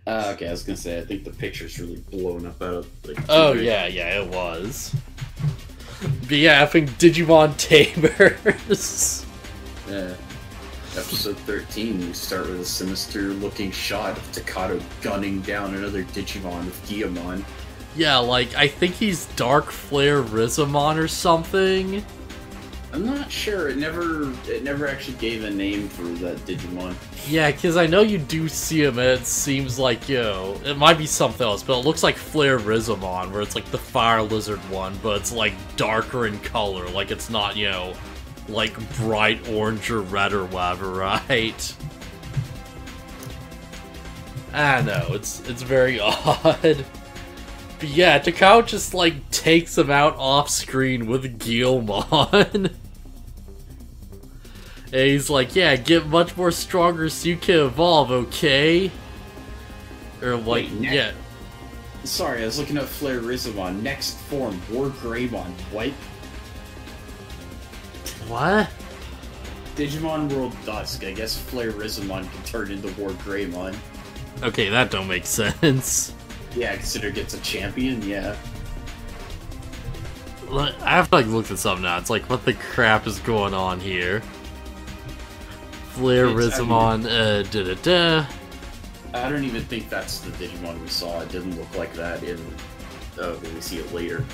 Okay, I was gonna say, I think the picture's really blown up out of, like... Oh, yeah, it was. But yeah, effing Digimon Tamers. Yeah. Episode 13, we start with a sinister-looking shot of Takato gunning down another Digimon with Guillamon. Yeah, like, I think he's Dark Flare Rizamon or something. I'm not sure. It never actually gave a name for that Digimon. Yeah, because I know you do see him, and it seems like, it might be something else, but it looks like Flare Rizamon, where it's like the Fire Lizard one, but it's like darker in color, like it's not, like bright orange or red or whatever, right? I don't know, it's very odd. But yeah, Takao just, like, takes him out off-screen with Guillamon. And he's like, yeah, get much more stronger so you can evolve, okay? Or, like, Wait, yeah. Sorry, I was looking at Flare Rizamon. Next form, War Greymon. What? What? Digimon World Dusk. I guess Flare Rizamon can turn into War Greymon. Okay, that don't make sense. Yeah, consider it gets a champion, yeah. I have to, like, look this up now. It's like, what the crap is going on here? Flare Rizamon, da-da-da. I don't even think that's the Digimon we saw. It didn't look like that in... when we see it later.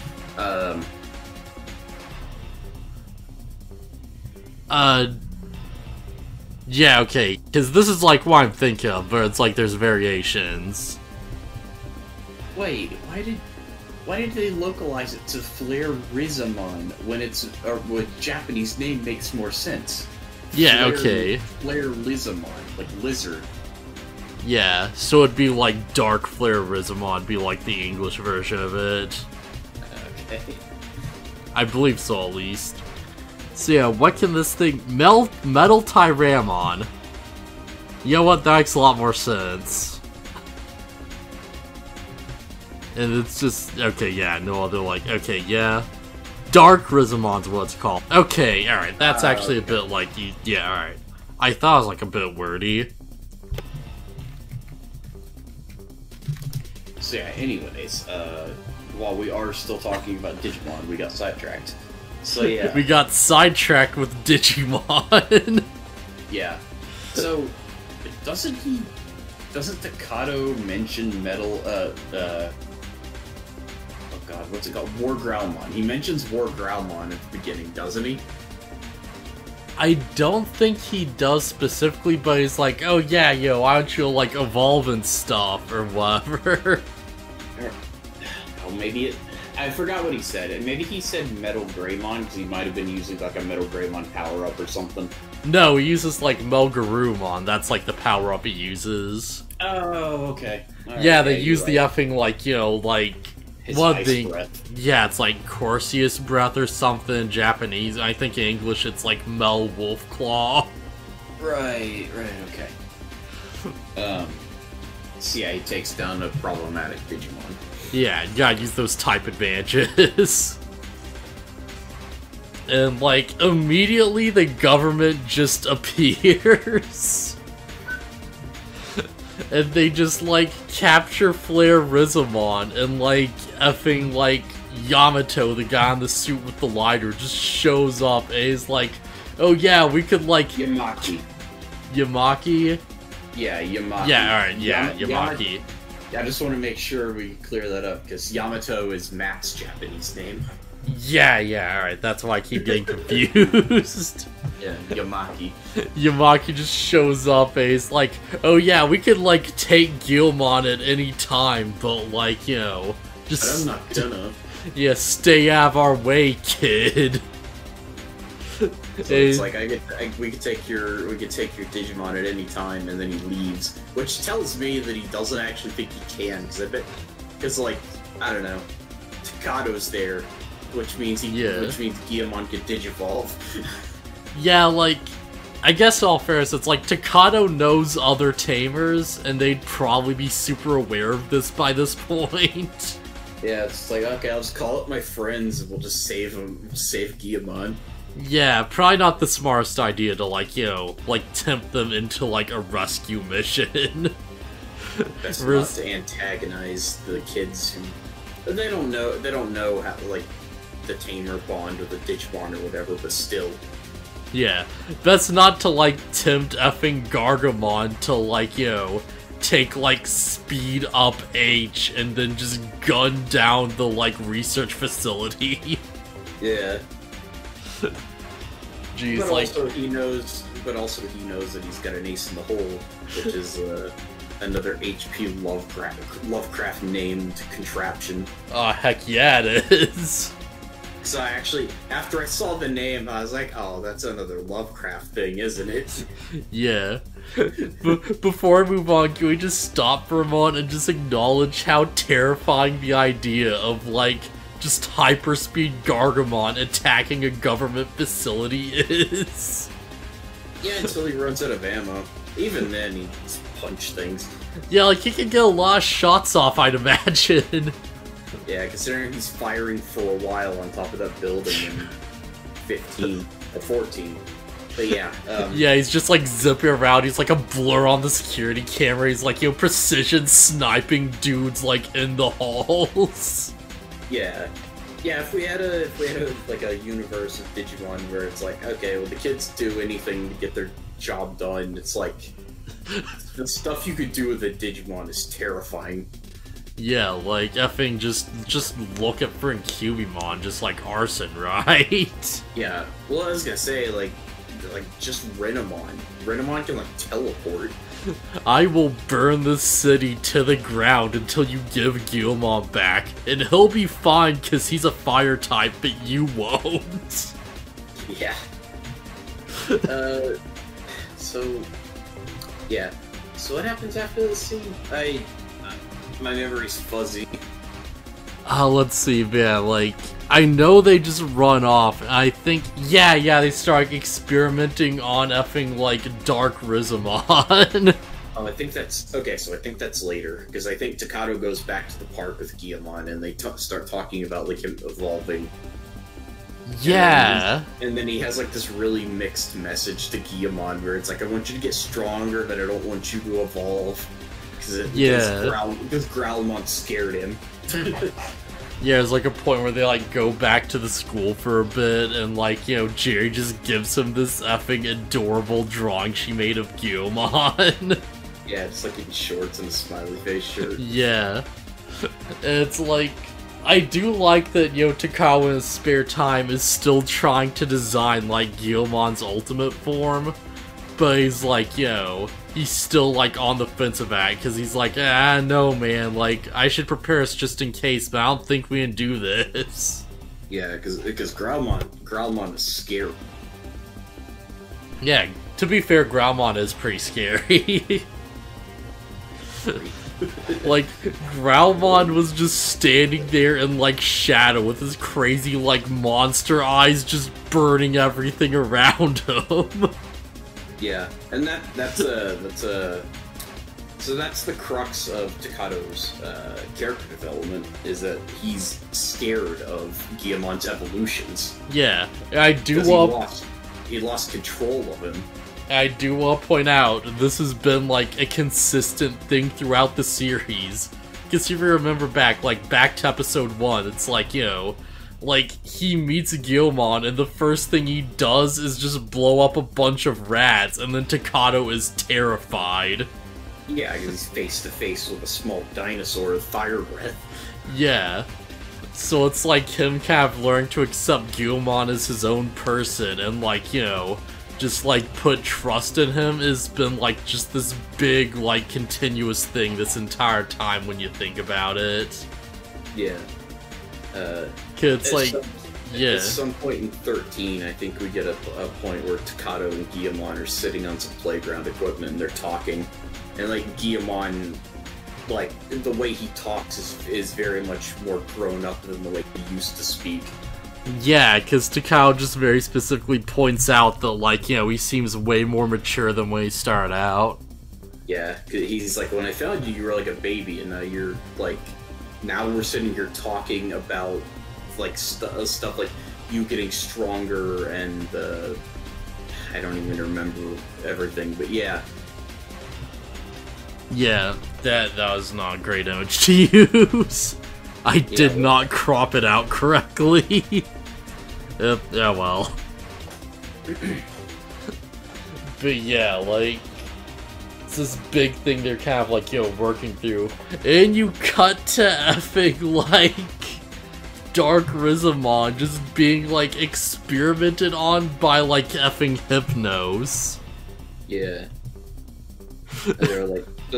Yeah, okay. Because this is, like, what I'm thinking of, but it's like there's variations. Wait, why did they localize it to Flare Rizamon when it's what Japanese name makes more sense? Yeah, okay. Flare Lizamon, like lizard. Yeah, so it'd be like Dark Flare Rizamon, be like the English version of it. Okay. I believe so, at least. So yeah, what can this thing... Metal Tyramon. You know what? That makes a lot more sense. And it's just, okay, yeah, no other, like, okay, yeah. Dark Rizamon's what it's called. Okay, alright, that's actually okay. a bit like, yeah, alright. I thought it was, like, a bit wordy. So yeah, anyways, while we are still talking about Digimon, we got sidetracked. So yeah. We got sidetracked with Digimon. Yeah. So, doesn't Takato mention Metal, oh god, what's it called? War Growlmon. He mentions War Growlmon at the beginning, doesn't he? I don't think he does specifically, but he's like, oh yeah, yo, why don't you, like, evolve and stuff, or whatever. Oh, maybe it... I forgot what he said. And maybe he said Metal Greymon, because he might have been using, like, a Metal Greymon power-up or something. No, he uses, like, Melgarumon. That's, like, the power-up he uses. Oh, okay. Right, yeah, they use the effing, like, like... His ice breath. Yeah, it's like Corsius breath or something in Japanese. I think in English it's like Mel Wolf Claw. Right, okay. So yeah, he takes down a problematic Digimon. Yeah, you gotta use those type advantages. And, like, immediately the government just appears. And they just, like, capture Flare Rizamon, and, like, effing, like, Yamato, the guy in the suit with the lighter, just shows up, and he's like, oh yeah, we could, like... Yamaki. Yamaki? Yeah, Yamaki. Yeah, alright, yeah, Yamaki. I just want to make sure we clear that up, because Yamato is Matt's Japanese name. Yeah, alright, that's why I keep getting confused. Yeah, Yamaki. Yamaki just shows up and he's like, oh yeah, we could, like, take Guillamon at any time, but, like, just... But I'm not gonna. Yeah, stay out of our way, kid. So it's like, we could take your Digimon at any time, and then he leaves. Which tells me that he doesn't actually think he can, because, like, I don't know, Takato's there, which means Guillamon can Digivolve. Yeah, like, I guess in all fairness, it's like Takato knows other Tamers, and they'd probably be super aware of this by this point. Yeah, it's like, okay, I'll just call up my friends, and we'll just save Guillamon. Yeah, probably not the smartest idea to, like, like, tempt them into, like, a rescue mission. Best not to antagonize the kids who they don't know how, like, the Tamer bond or the Digimon or whatever, but still. Yeah, best not to, like, tempt effing Gargamon to, like, take, like, speed up H and then just gun down the, like, research facility. Yeah. Jeez, but like... also he knows that he's got an ace in the hole, which is, another H.P. Lovecraft named contraption. Oh, heck yeah, it is. So I actually, after I saw the name, I was like, oh, that's another Lovecraft thing, isn't it? Yeah. Before I move on, can we just stop for a moment and just acknowledge how terrifying the idea of, like, just hyperspeed Gargamon attacking a government facility is? Yeah, until he runs out of ammo. Even then, he just punch things. Yeah, like, he can get a lot of shots off, I'd imagine. Yeah, considering he's firing for a while on top of that building in 15 or 14. But yeah. Yeah, he's just like zipping around. He's like a blur on the security camera. He's like, precision sniping dudes like in the halls. Yeah. Yeah, if we had like a universe of Digimon where it's like, okay, well the kids do anything to get their job done, it's like the stuff you could do with a Digimon is terrifying. Yeah, like, effing just look at friggin' Cubimon, just like arson, right? Yeah, well, I was gonna say, like just Renamon. Renamon can, like, teleport. I will burn this city to the ground until you give Guilmon back, and he'll be fine because he's a fire type, but you won't. Yeah. So, yeah. So what happens after this scene? My memory's fuzzy. Let's see, man, like, I know they just run off, and I think, yeah, they start experimenting on effing, like, Dark Rizomon. Oh, I think that's, okay, so I think that's later, because I think Takato goes back to the park with Guilmon, and they start talking about, like, him evolving. Yeah. And then he has, like, this really mixed message to Guilmon, where it's like, I want you to get stronger, but I don't want you to evolve. Because Growlmon scared him. Yeah, there's like a point where they like go back to the school for a bit, and like, Jerry just gives him this effing adorable drawing she made of Guilmon. Yeah, just like in shorts and a smiley face shirt. Yeah. It's like, I do like that, Takao in his spare time is still trying to design like Guilmon's ultimate form. But he's like, he's still, like, on the fence about it, because he's like, no, man, like, I should prepare us just in case, but I don't think we can do this. Yeah, because Growlmon is scary. Yeah, to be fair, Growlmon is pretty scary. Like, Growlmon was just standing there in, like, shadow with his crazy, like, monster eyes just burning everything around him. Yeah, and that's the crux of Takato's character development, is that he's scared of Guilmon's evolutions. Yeah, I do he lost control of him. I do want to point out, this has been like a consistent thing throughout the series. Because if you remember back to episode 1, it's like, like, he meets Guilmon, and the first thing he does is just blow up a bunch of rats, and then Takato is terrified. Yeah, because he's face to face with a small dinosaur with fire breath. Yeah. So it's like him kind of learning to accept Guilmon as his own person, and like, just like put trust in him has been like just this big, like, continuous thing this entire time when you think about it. Yeah. It's like, at some point in 13, I think we get a point where Takato and Guilmon are sitting on some playground equipment and they're talking, and like Guilmon, like, the way he talks is very much more grown up than the way he used to speak. Yeah, because Takao just very specifically points out that, like, he seems way more mature than when he started out. Yeah, he's like, when I found you, you were like a baby, and now you're like, now we're sitting here talking about like stuff like you getting stronger, and I don't even remember everything, but yeah. Yeah, that was not a great image to use. I did not crop it out correctly. Yeah, well. But yeah, like, it's this big thing they're kind of like, working through. And you cut to effing, like, Dark Rizamon just being, like, experimented on by, like, effing Hypnos. Yeah. They're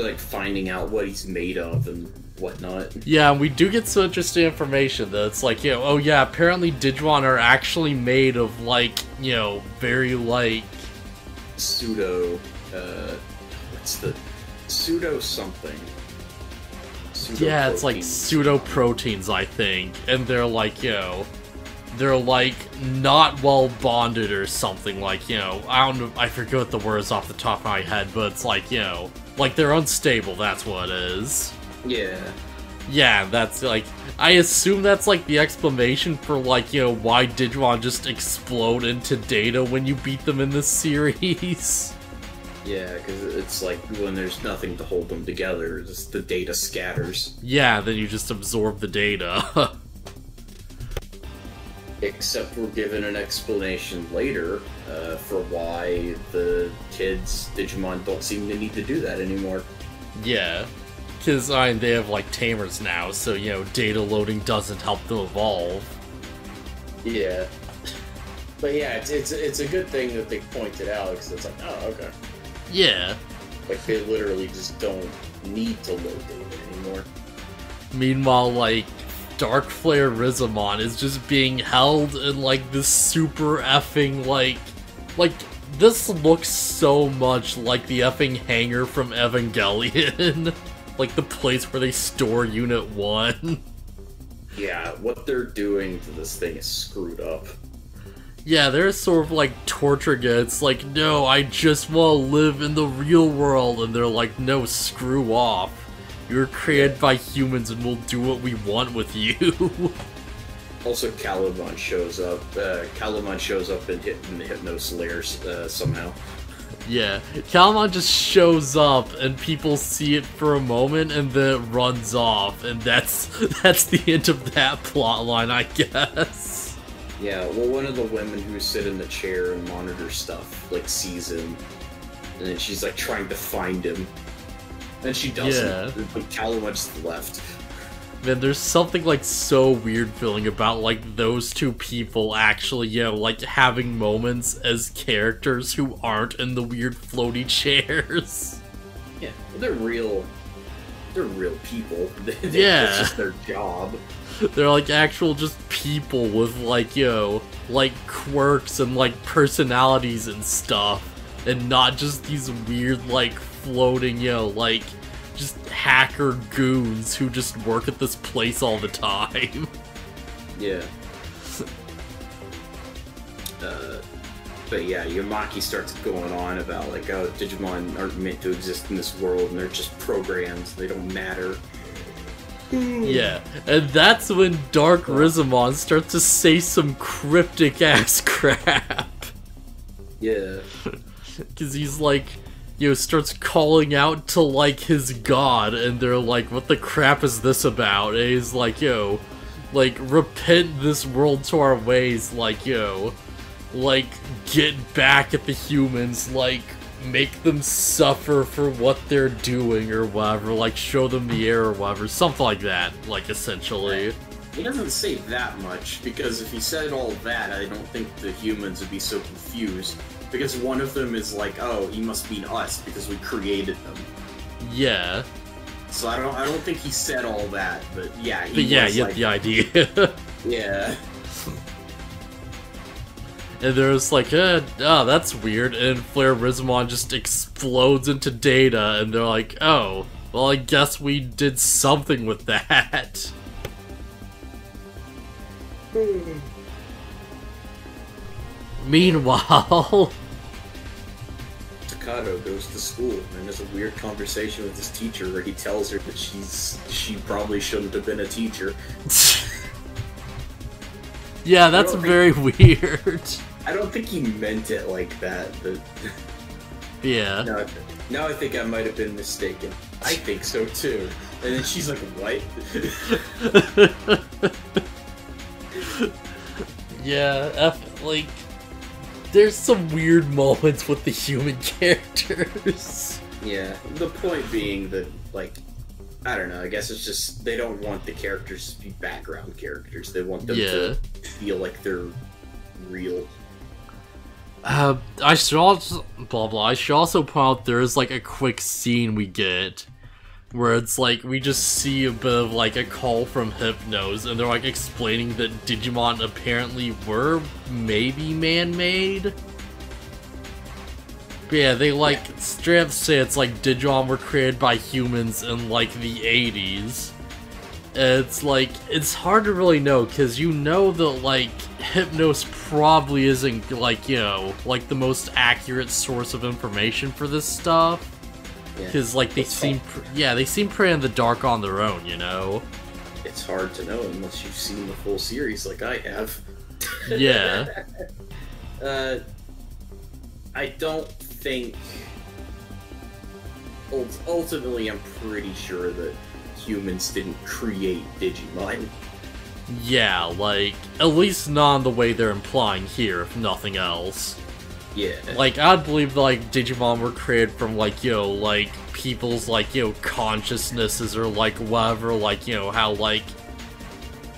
like finding out what he's made of and whatnot. Yeah, and we do get some interesting information that it's like, oh yeah, apparently Digimon are actually made of, like, very, like... Pseudo, what's the... Pseudo something. Yeah, it's like pseudo-proteins, I think. And they're like, they're like not well bonded or something, like, I don't know, I forget what the words off the top of my head, but it's like, like they're unstable, that's what it is. Yeah. Yeah, that's like, I assume that's like the explanation for like, why Digimon just explode into data when you beat them in this series. Yeah, because it's like when there's nothing to hold them together, just the data scatters. Yeah, then you just absorb the data. Except we're given an explanation later for why the kids' Digimon don't seem to need to do that anymore. Yeah, because they have like Tamers now, so data loading doesn't help them evolve. Yeah, but yeah, it's a good thing that they pointed out because it's like, oh, okay. Yeah, like they literally just don't need to load data anymore. Meanwhile, like, Dark Flare Rizamon is just being held in, like, this super effing, like, this looks so much like the effing hangar from Evangelion. Like, the place where they store Unit 1. Yeah, what they're doing to this thing is screwed up. Yeah, they're sort of like torturing it. It's like, no, I just want to live in the real world. And they're like, no, screw off. You're created by humans and we'll do what we want with you. Also, Calamon shows up. Calamon shows up in the Hypnos lairs somehow. Yeah, Calamon just shows up and people see it for a moment and then it runs off. And that's the end of that plotline, I guess. Yeah, well, one of the women who sit in the chair and monitor stuff, like, sees him. And then she's, like, trying to find him. And she doesn't. Yeah. But Calamon's left. Man, there's something, like, so weird feeling about, like, those two people actually, like, having moments as characters who aren't in the weird floaty chairs. Yeah, well, they're real people. Yeah. That's just their job. They're like actual just people with like, like quirks and like personalities and stuff. And not just these weird like floating, like just hacker goons who just work at this place all the time. Yeah. But yeah, Yamaki starts going on about like, oh, Digimon aren't meant to exist in this world and they're just programs, they don't matter. Yeah, and that's when Dark Rizamon starts to say some cryptic-ass crap. Yeah. Because he's like, starts calling out to, like, his god, and they're like, what the crap is this about? And he's like, like, repent this world to our ways, like, like, get back at the humans, like, make them suffer for what they're doing or whatever, like show them the air or whatever, something like that, like essentially. He doesn't say that much, because if he said all that, I don't think the humans would be so confused, because one of them is like, oh, he must mean us, because we created them. Yeah. So I don't think he said all that, but yeah, you get the idea. Yeah. And there's like, oh, that's weird, and Flare Rizamon just explodes into data, and they're like, oh, well, I guess we did something with that. Meanwhile... Takato goes to school, and there's a weird conversation with his teacher where he tells her that she probably shouldn't have been a teacher. Yeah, that's very weird. I don't think he meant it like that, but... Yeah. Now I think I might have been mistaken. I think so too. And then she's like, what? Yeah, like, there's some weird moments with the human characters. Yeah, the point being that, like, I don't know, I guess it's just, they don't want the characters to be background characters. They want them to feel like they're real. I should also, I should also point out there's, like, a quick scene we get where it's like, we just see a bit of, like, a call from Hypnos, and they're, like, explaining that Digimon apparently were maybe man-made. But yeah, they, like, straight up say it's like Digimon were created by humans in, like, the 80s. It's like, it's hard to really know, because you know that, like, Hypnos probably isn't, like, you know, like, the most accurate source of information for this stuff. Because, like, they seem pretty in the dark on their own, you know? It's hard to know unless you've seen the full series like I have. Yeah. I don't think... Ultimately, I'm pretty sure that humans didn't create Digimon. Yeah, like, at least not in the way they're implying here, if nothing else. Yeah. Like, I'd believe, like, Digimon were created from, like, you know, like, people's, like, you know, consciousnesses or, like, whatever, like, you know, how, like...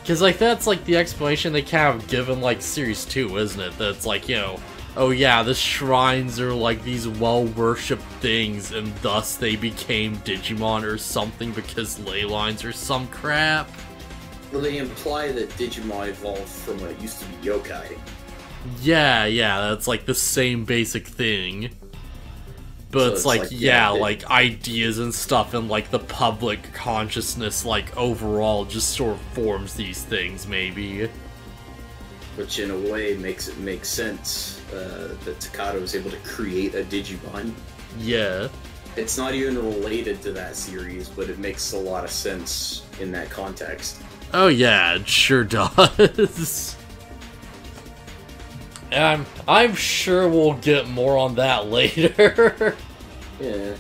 Because, like, that's, like, the explanation they kind of give in, like, Series 2, isn't it? That it's like, you know, oh yeah, the shrines are, like, these well-worshipped things, and thus they became Digimon or something because ley lines or some crap. Well, they imply that Digimon evolved from what used to be yokai. Yeah, that's like the same basic thing. But So it's like like ideas and stuff and like the public consciousness, like overall, just sort of forms these things, maybe. Which in a way makes it make sense that Takado was able to create a Digimon. Yeah. It's not even related to that series, but it makes a lot of sense in that context. Oh yeah, it sure does. And I'm sure we'll get more on that later. Yeah.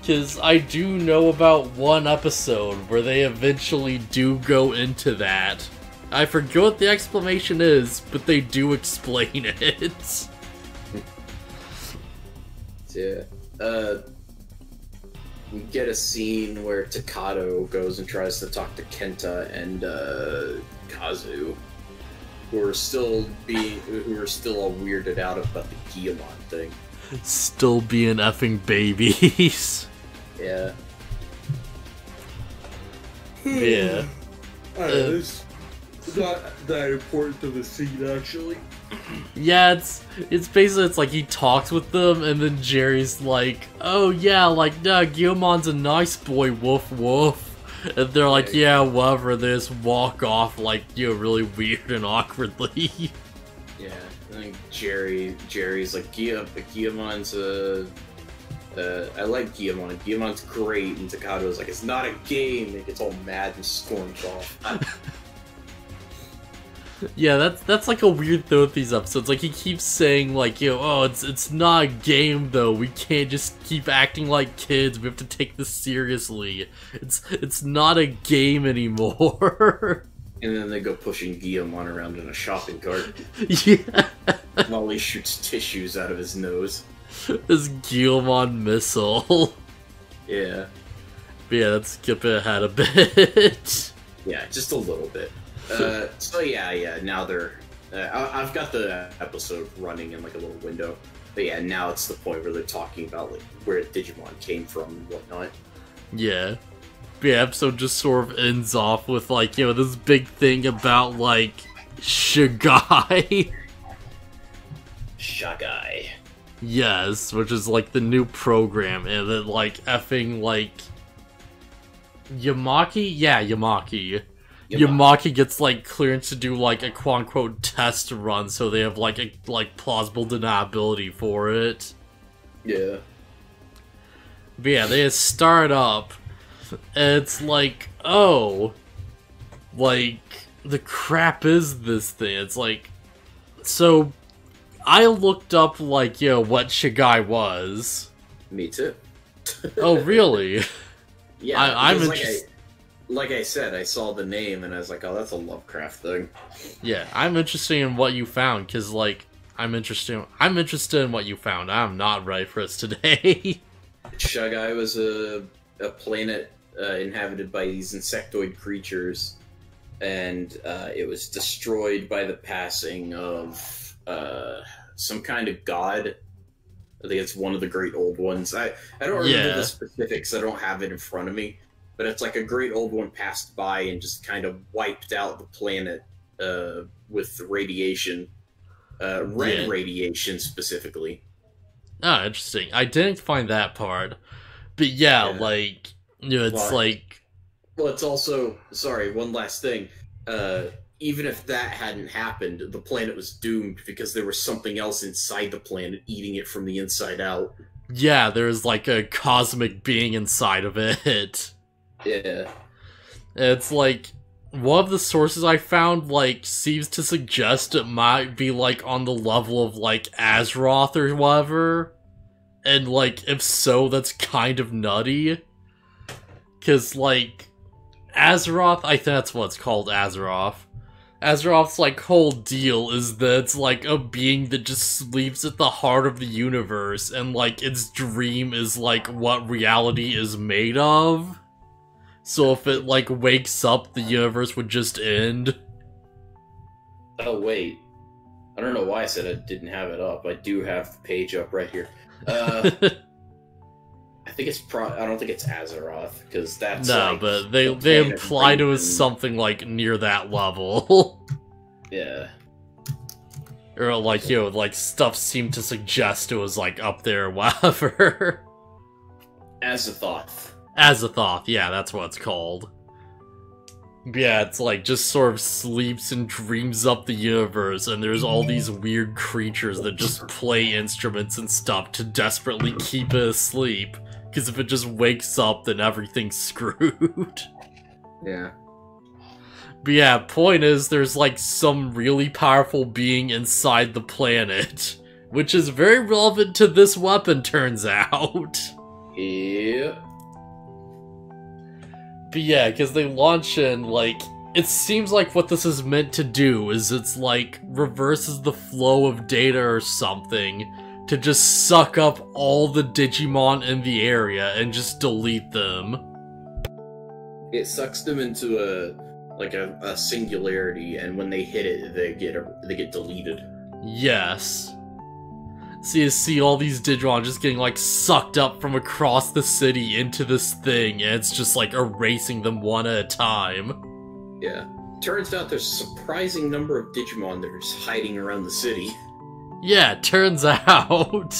Because I do know about one episode where they eventually do go into that. I forget what the explanation is, but they do explain it. Yeah. We get a scene where Takado goes and tries to talk to Kenta and Kazu, who are still all weirded out about the Guillemon thing. Still being effing babies. Yeah. Yeah. It's not that important to the scene, actually. Yeah, it's basically, it's like he talks with them, and then Jerry's like, oh yeah, like, nah, Guillemon's a nice boy, woof woof. And they're like, yeah, whatever, they just walk off, like, you know, really weird and awkwardly. Yeah, I think Jerry's like, Guillemon's I like Guillemon. Guillemon's great, and Takado's like, it's not a game, and he gets all mad and storms off. Yeah, that's like a weird thing with these episodes. Like, he keeps saying, like, you know, oh, it's not a game, though. We can't just keep acting like kids. We have to take this seriously. It's not a game anymore. And then they go pushing Guillemon around in a shopping cart. Yeah. While he shoots tissues out of his nose. This Guillemon missile. Yeah. But yeah, let's skip ahead a bit. Yeah, just a little bit. So yeah, now they're... I've got the episode running in like a little window. But yeah, now it's the point where they're talking about like where Digimon came from and whatnot. Yeah. The episode just sort of ends off with like, you know, this big thing about like Shaggai. Shaggai. Yes, which is like the new program, and then like effing like Yamaki? Yeah, Yamaki. Yamaki gets like clearance to do like a quote unquote test run, so they have like a plausible deniability for it. Yeah. But yeah, they just start up, and it's like, oh, like, the crap is this thing? It's like, so I looked up like, you know, what Shaggai was. Me too. Oh, really? Yeah, I'm interested. Like I said, I saw the name and I was like, oh, that's a Lovecraft thing. Yeah, I'm interested in what you found, because, like, I'm interested in what you found. I'm not ready for this today. Shaggai was a planet inhabited by these insectoid creatures, and it was destroyed by the passing of some kind of god. I think it's one of the great old ones. I don't remember the specifics, I don't have it in front of me, but it's like a great old one passed by and just kind of wiped out the planet with radiation. Red radiation, specifically. Oh, interesting. I didn't find that part. But yeah, like, you know, it's like... Well, it's also... Sorry, one last thing. Even if that hadn't happened, the planet was doomed because there was something else inside the planet eating it from the inside out. Yeah, there's like a cosmic being inside of it. Yeah. It's like... One of the sources I found, like, seems to suggest it might be, like, on the level of, like, Azeroth or whatever. And, like, if so, that's kind of nutty. Because, like, Azeroth, I think that's what it's called, Azeroth. Azeroth's, like, whole deal is that it's, like, a being that just sleeps at the heart of the universe, and, like, its dream is, like, what reality is made of. So if it, like, wakes up, the universe would just end. Oh, wait. I don't know why I said I didn't have it up. I do have the page up right here. I think it's I don't think it's Azeroth, because that's no, like, but they implied it was something, like, near that level. Yeah. Or, like, you know, like, stuff seemed to suggest it was, like, up there or whatever. Azathoth. Azathoth, yeah, that's what it's called. Yeah, it's like, just sort of sleeps and dreams up the universe, and there's all these weird creatures that just play instruments and stuff to desperately keep it asleep. Because if it just wakes up, then everything's screwed. Yeah. But yeah, point is, there's like some really powerful being inside the planet, which is very relevant to this weapon, turns out. Yeah. But yeah, because they launch in, like, it seems like what this is meant to do is it's like reverses the flow of data or something to just suck up all the Digimon in the area and just delete them. It sucks them into a singularity, and when they hit it, they get deleted. Yes. So you see all these Digimon just getting, like, sucked up from across the city into this thing, and it's just, like, erasing them one at a time. Yeah. Turns out there's a surprising number of Digimon that are just hiding around the city. Yeah, turns out.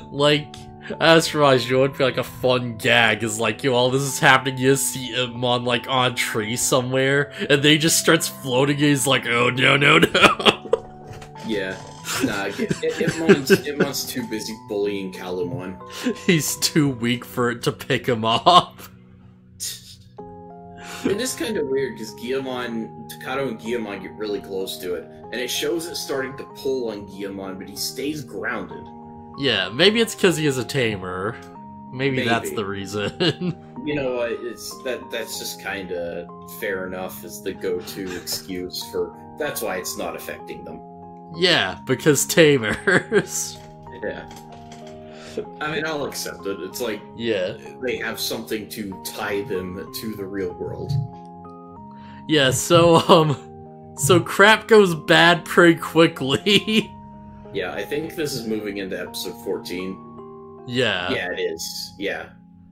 Like, as for you know, it'd be, like, a fun gag, is like, yo, all this is happening, you see him on, like, on a tree somewhere, and then he just starts floating, and he's like, oh, no, no, no. Yeah. Nah, Itmon's too busy bullying Kalumon. He's too weak for it to pick him up. It is kind of weird, because Takato and Guillamon get really close to it, and it shows it starting to pull on Guillamon, but he stays grounded. Yeah, maybe it's because he is a tamer. Maybe that's the reason. You know what, that's just kind of fair enough as the go-to excuse for, that's why it's not affecting them. Yeah, because tamers. Yeah. I mean, I'll accept it. It's like, yeah, they have something to tie them to the real world. Yeah, so crap goes bad pretty quickly. Yeah, I think this is moving into episode 14. Yeah. Yeah, it is. Yeah.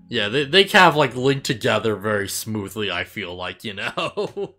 Yeah, they kind of, like, link together very smoothly, I feel like, you know?